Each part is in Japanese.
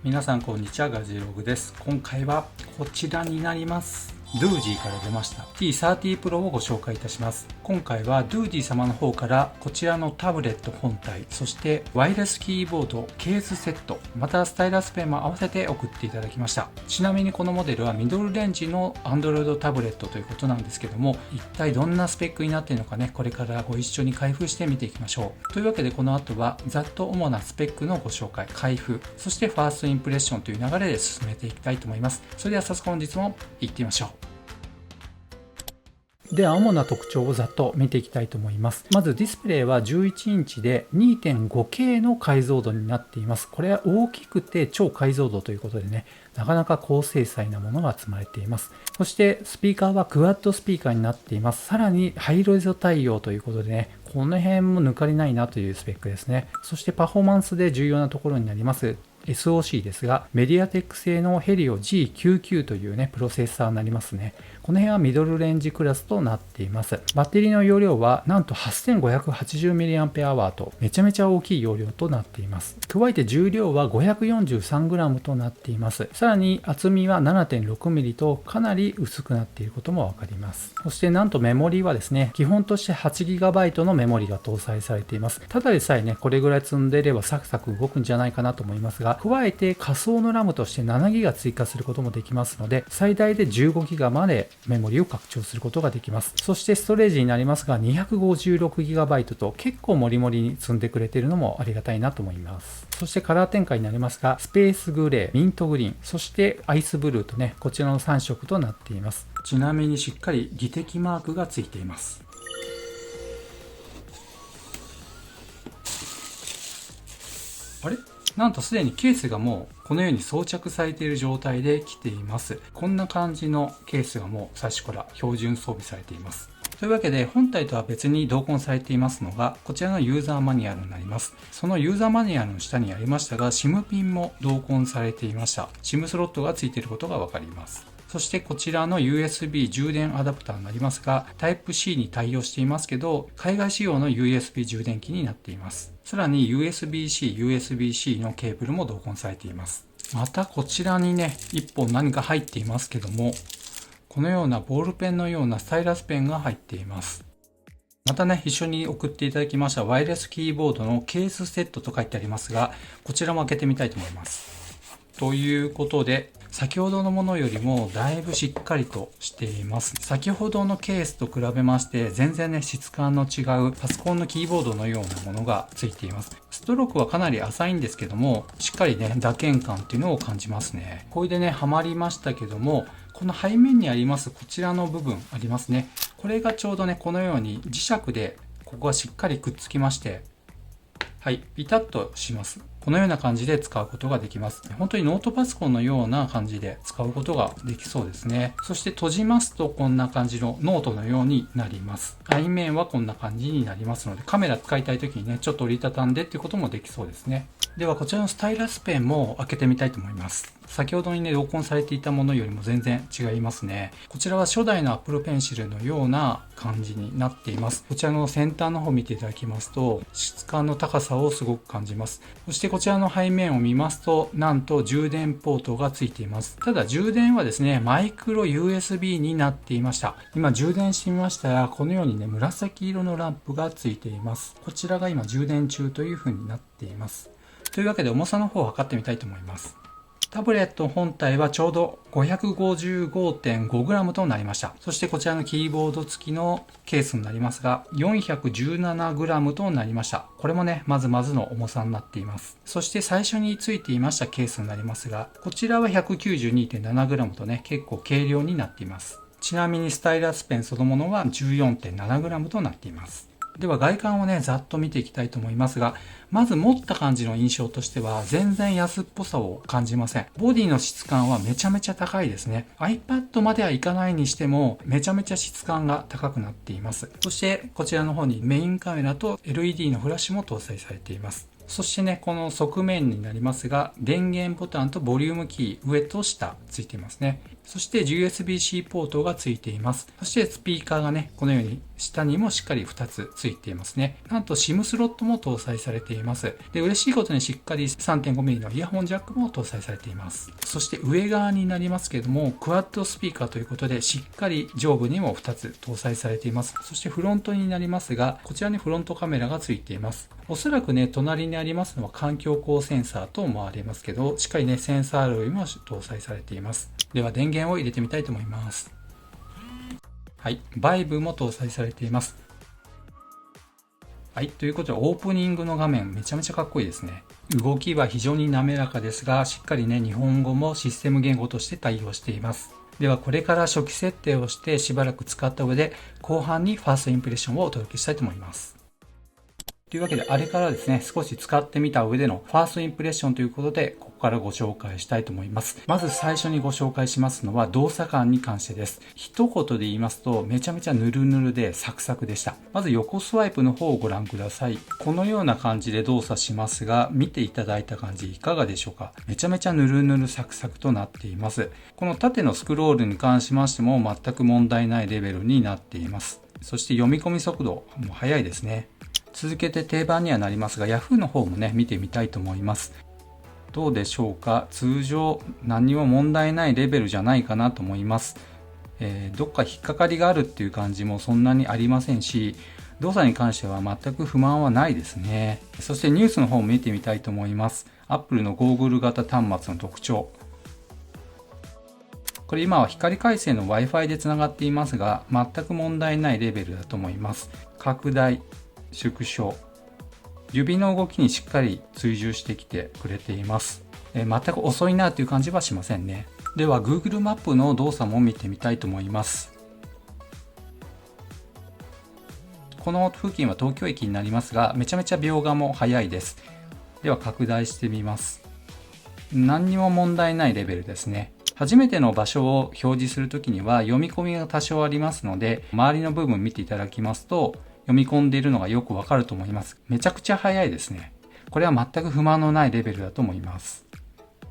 皆さんこんにちは、ガジログです。今回はこちらになります。ドゥージーから出ました T30 Pro をご紹介いたします。今回はドゥージー様の方からこちらのタブレット本体、そしてワイヤレスキーボード、ケースセット、またスタイラスペンも合わせて送っていただきました。ちなみにこのモデルはミドルレンジの Android タブレットということなんですけども、一体どんなスペックになっているのかね、これからご一緒に開封してみていきましょう。というわけでこの後はざっと主なスペックのご紹介、開封、そしてファーストインプレッションという流れで進めていきたいと思います。それでは早速本日も行ってみましょう。では主な特徴をざっと見ていきたいと思います。まずディスプレイは11インチで 2.5K の解像度になっています。これは大きくて超解像度ということでね、なかなか高精細なものが積まれています。そしてスピーカーはクワッドスピーカーになっています。さらにハイロイゾ対応ということでね、この辺も抜かりないなというスペックですね。そしてパフォーマンスで重要なところになりますSoC ですが、メディアテック製のヘリオ G99 というね、プロセッサーになりますね。この辺はミドルレンジクラスとなっています。バッテリーの容量はなんと 8580mAh とめちゃめちゃ大きい容量となっています。加えて重量は 543g となっています。さらに厚みは 7.6mm とかなり薄くなっていることもわかります。そしてなんとメモリはですね、基本として 8GB のメモリが搭載されています。ただでさえね、これぐらい積んでいればサクサク動くんじゃないかなと思いますが、加えて仮想の RAM として 7GB 追加することもできますので、最大で 15GB までメモリを拡張することができます。そしてストレージになりますが 256GB と結構モリモリに積んでくれているのもありがたいなと思います。そしてカラー展開になりますが、スペースグレー、ミントグリーン、そしてアイスブルーとね、こちらの3色となっています。ちなみにしっかり技的マークがついています。あれ？なんとすでにケースがもうこのように装着されている状態で来ています。こんな感じのケースがもう最初から標準装備されています。というわけで本体とは別に同梱されていますのがこちらのユーザーマニュアルになります。そのユーザーマニュアルの下にありましたが SIM ピンも同梱されていました。SIM スロットがついていることがわかります。そしてこちらの USB 充電アダプターになりますが Type-C に対応していますけど海外仕様の USB 充電器になっています。さらに USB-C、USB-C のケーブルも同梱されています。またこちらにね、1本何か入っていますけども、このようなボールペンのようなスタイラスペンが入っています。またね、一緒に送っていただきましたワイヤレスキーボードのケースセットと書いてありますが、こちらも開けてみたいと思います。ということで、先ほどのものよりもだいぶしっかりとしています。先ほどのケースと比べまして全然ね質感の違うパソコンのキーボードのようなものがついています。ストロークはかなり浅いんですけどもしっかりね打鍵感っていうのを感じますね。これでねはまりましたけども、この背面にありますこちらの部分ありますね。これがちょうどねこのように磁石でここがしっかりくっつきまして、はい、ピタッとします。このような感じで使うことができます。本当にノートパソコンのような感じで使うことができそうですね。そして閉じますとこんな感じのノートのようになります。背面はこんな感じになりますので、カメラ使いたい時にね、ちょっと折りたたんでっていうこともできそうですね。ではこちらのスタイラスペンも開けてみたいと思います。先ほどにね、同梱されていたものよりも全然違いますね。こちらは初代の Apple Pencil のような感じになっています。こちらの先端の方を見ていただきますと、質感の高さをすごく感じます。そしてこちらの背面を見ますと、なんと充電ポートがついています。ただ充電はですね、マイクロ USB になっていました。今充電してみましたら、このようにね、紫色のランプがついています。こちらが今充電中という風になっています。というわけで重さの方を測ってみたいと思います。タブレット本体はちょうど 555.5g となりました。そしてこちらのキーボード付きのケースになりますが 417g となりました。これもね、まずまずの重さになっています。そして最初に付いていましたケースになりますが、こちらは 192.7g とね、結構軽量になっています。ちなみにスタイラスペンそのものは 14.7g となっています。では外観をね、ざっと見ていきたいと思いますが、まず持った感じの印象としては全然安っぽさを感じません。ボディの質感はめちゃめちゃ高いですね。iPad まではいかないにしてもめちゃめちゃ質感が高くなっています。そしてこちらの方にメインカメラと LED のフラッシュも搭載されています。そしてね、この側面になりますが、電源ボタンとボリュームキー、上と下ついていますね。そして USB-C ポートがついています。そしてスピーカーがね、このように下にもしっかり2つついていますね。なんと SIM スロットも搭載されています。で、嬉しいことにしっかり 3.5mm のイヤホンジャックも搭載されています。そして上側になりますけれども、クワッドスピーカーということで、しっかり上部にも2つ搭載されています。そしてフロントになりますが、こちらにフロントカメラがついています。おそらくね、隣にありますのは環境光センサーと思われますけど、しっかりね、センサー類も搭載されています。では電源を入れてみたいと思います。はい、バイブも搭載されています。はい、ということでオープニングの画面めちゃめちゃかっこいいですね。動きは非常に滑らかですが、しっかりね、日本語もシステム言語として対応しています。ではこれから初期設定をしてしばらく使った上で、後半にファーストインプレッションをお届けしたいと思います。というわけで、あれからですね、少し使ってみた上でのファーストインプレッションということで、ここからご紹介したいと思います。まず最初にご紹介しますのは動作感に関してです。一言で言いますと、めちゃめちゃヌルヌルでサクサクでした。まず横スワイプの方をご覧ください。このような感じで動作しますが、見ていただいた感じいかがでしょうか。めちゃめちゃヌルヌルサクサクとなっています。この縦のスクロールに関しましても全く問題ないレベルになっています。そして読み込み速度も速いですね。続けて定番にはなりますが Yahoo の方もね見てみたいと思います。どうでしょうか。通常何にも問題ないレベルじゃないかなと思います。どっか引っかかりがあるっていう感じもそんなにありませんし、動作に関しては全く不満はないですね。そしてニュースの方も見てみたいと思います。 Apple のゴーグル型端末の特徴、これ今は光回線の Wi-Fi でつながっていますが全く問題ないレベルだと思います。拡大縮小、指の動きにしっかり追従してきてくれています。全く遅いなという感じはしませんね。では Google マップの動作も見てみたいと思います。この付近は東京駅になりますがめちゃめちゃ描画も速いです。では拡大してみます。何にも問題ないレベルですね。初めての場所を表示するときには読み込みが多少ありますので、周りの部分見ていただきますと読み込んでいるのがよくわかると思います。めちゃくちゃ速いですね。これは全く不満のないレベルだと思います。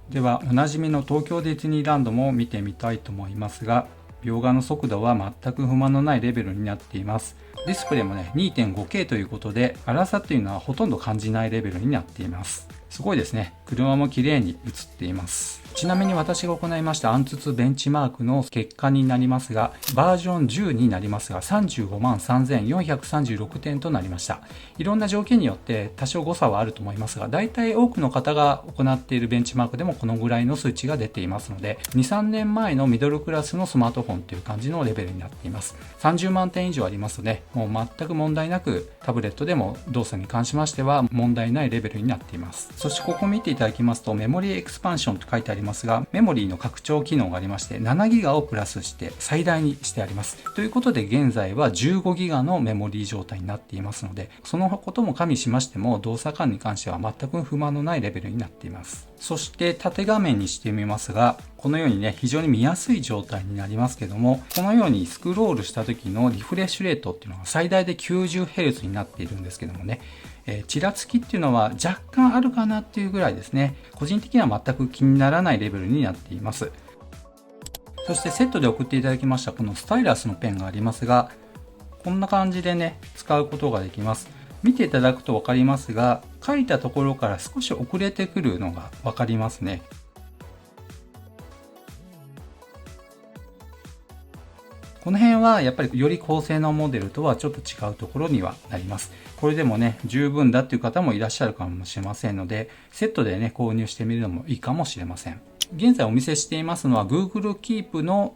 ではおなじみの東京ディズニーランドも見てみたいと思いますが、描画の速度は全く不満のないレベルになっています。ディスプレイもね 2.5K ということで粗さというのはほとんど感じないレベルになっています。すごいですね。車も綺麗に映っています。ちなみに私が行いましたアンツツベンチマークの結果になりますが、バージョン10になりますが35万3436点となりました。いろんな条件によって多少誤差はあると思いますが、大体多くの方が行っているベンチマークでもこのぐらいの数値が出ていますので、2、3年前のミドルクラスのスマートフォンという感じのレベルになっています。30万点以上ありますので、もう全く問題なくタブレットでも動作に関しましては問題ないレベルになっています。そしてここ見ていただきますとメモリーエクスパンションと書いてありますが、メモリーの拡張機能がありまして 7GB をプラスして最大にしてあります。ということで現在は 15GB のメモリー状態になっていますので、そのことも加味しましても動作感に関しては全く不満のないレベルになっています。そして縦画面にしてみますが、このようにね非常に見やすい状態になりますけども、このようにスクロールした時のリフレッシュレートっていうのが最大で 90Hz になっているんですけどもね、ちらつきっていうのは若干あるかなっていうぐらいですね。個人的には全く気にならないレベルになっています。そしてセットで送っていただきましたこのスタイラスのペンがありますが、こんな感じでね使うことができます。見ていただくと分かりますが、書いたところから少し遅れてくるのが分かりますね。この辺はやっぱりより高性能モデルとはちょっと違うところにはなります。これでもね十分だっていう方もいらっしゃるかもしれませんので、セットでね購入してみるのもいいかもしれません。現在お見せしていますのは Google Keep の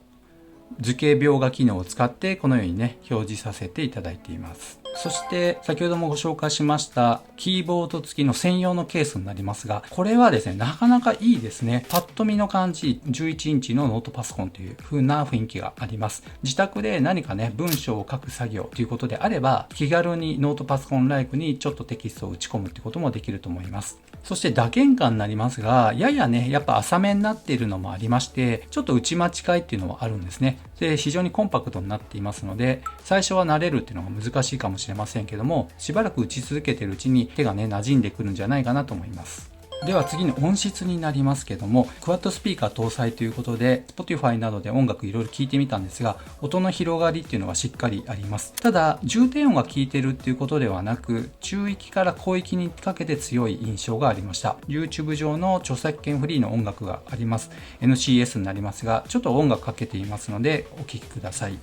図形描画機能を使ってこのようにね表示させていただいています。そして先ほどもご紹介しましたキーボード付きの専用のケースになりますが、これはですねなかなかいいですね。パッと見の感じ11インチのノートパソコンという風な雰囲気があります。自宅で何かね文章を書く作業ということであれば気軽にノートパソコンライクにちょっとテキストを打ち込むってこともできると思います。そして打鍵感になりますが、ややねやっぱ浅めになっているのもありまして、ちょっと打ち間違いっていうのはあるんですね。で非常にコンパクトになっていますので、最初は慣れるっていうのが難しいかもしれませんけども、しばらく打ち続けているうちに手がね馴染んでくるんじゃないかなと思います。では次に音質になりますけども、クワッドスピーカー搭載ということで、Spotify などで音楽いろいろ聴いてみたんですが、音の広がりっていうのはしっかりあります。ただ、重低音が効いてるっていうことではなく、中域から高域にかけて強い印象がありました。YouTube 上の著作権フリーの音楽があります。NCS になりますが、ちょっと音楽かけていますので、お聴きください。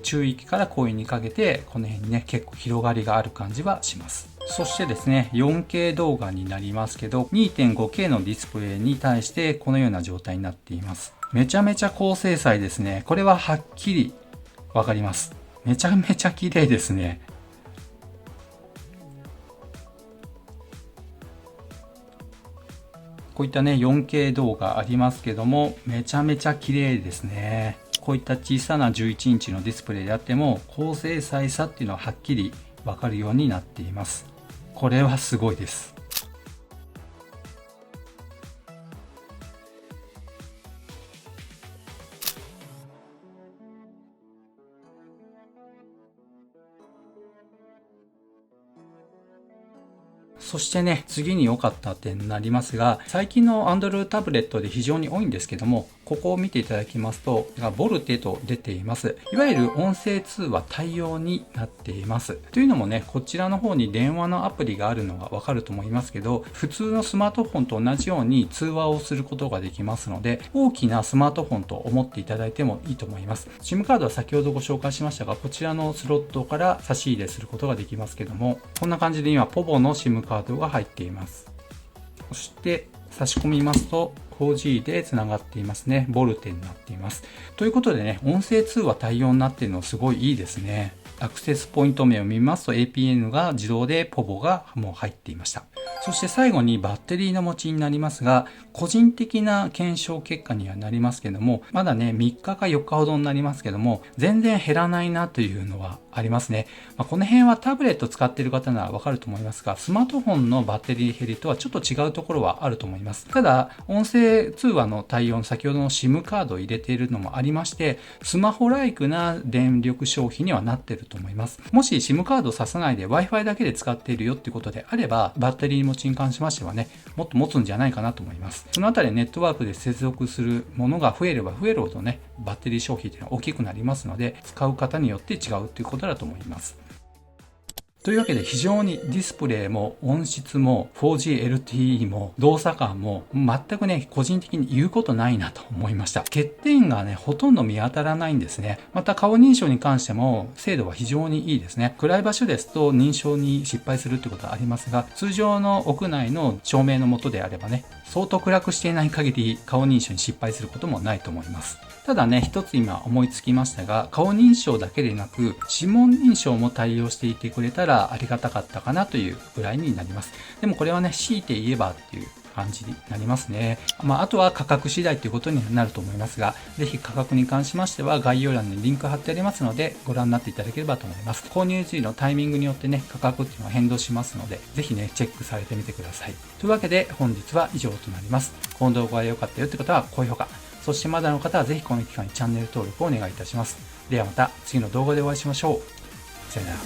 中域から高位にかけてこの辺にね結構広がりがある感じはします。そしてですね 4K 動画になりますけど 2.5K のディスプレイに対してこのような状態になっています。めちゃめちゃ高精細ですね。これははっきりわかります。めちゃめちゃ綺麗ですね。こういったね 4K 動画ありますけどもめちゃめちゃ綺麗ですね。こういった小さな11インチのディスプレイであっても高精細さっていうのははっきりわかるようになっています。これはすごいです。そしてね、次に良かった点になりますが、最近の Android タブレットで非常に多いんですけども、ここを見ていただきますと、ボルテと出ています。いわゆる音声通話対応になっています。というのもね、こちらの方に電話のアプリがあるのがわかると思いますけど、普通のスマートフォンと同じように通話をすることができますので、大きなスマートフォンと思っていただいてもいいと思います。SIM カードは先ほどご紹介しましたが、こちらのスロットから差し入れすることができますけども、こんな感じで今、ポボの SIM カードが入っています。そして差し込みますと 4G でつながっていますね。ボルテになっています。ということでね、音声通話対応になっているのすごいいいですね。アクセスポイント名を見ますと APN が自動でポボがもう入っていました。そして最後にバッテリーの持ちになりますが、個人的な検証結果にはなりますけども、まだね、3日か4日ほどになりますけども、全然減らないなというのはありますね。この辺はタブレット使っている方ならわかると思いますが、スマートフォンのバッテリー減りとはちょっと違うところはあると思います。ただ、音声通話の対応、先ほどの SIM カードを入れているのもありまして、スマホライクな電力消費にはなっていると思います。もし SIM カードを挿さないで Wi-Fi だけで使っているよっていうことであれば、バッテリー持ちに関しましてはね、もっと持つんじゃないかなと思います。そのあたりネットワークで接続するものが増えれば増えるほどね、バッテリー消費というのは大きくなりますので、使う方によって違うということだと思います。というわけで非常にディスプレイも音質も 4G LTE も動作感も全くね個人的に言うことないなと思いました。欠点がねほとんど見当たらないんですね。また顔認証に関しても精度は非常にいいですね。暗い場所ですと認証に失敗するってことはありますが、通常の屋内の照明の下であればね相当暗くしていない限り顔認証に失敗することもないと思います。ただね、一つ今思いつきましたが、顔認証だけでなく指紋認証も対応していてくれたらありがたかったかなというぐらいになります。でもこれはね、強いて言えばっていう感じになりますね。あとは価格次第ということになると思いますが、ぜひ価格に関しましては概要欄にリンク貼ってありますのでご覧になっていただければと思います。購入時のタイミングによってね、価格っていうのは変動しますので、ぜひね、チェックされてみてください。というわけで本日は以上となります。この動画が良かったよって方は高評価。そしてまだの方はぜひこの機会にチャンネル登録をお願いいたします。ではまた次の動画でお会いしましょう。さよなら。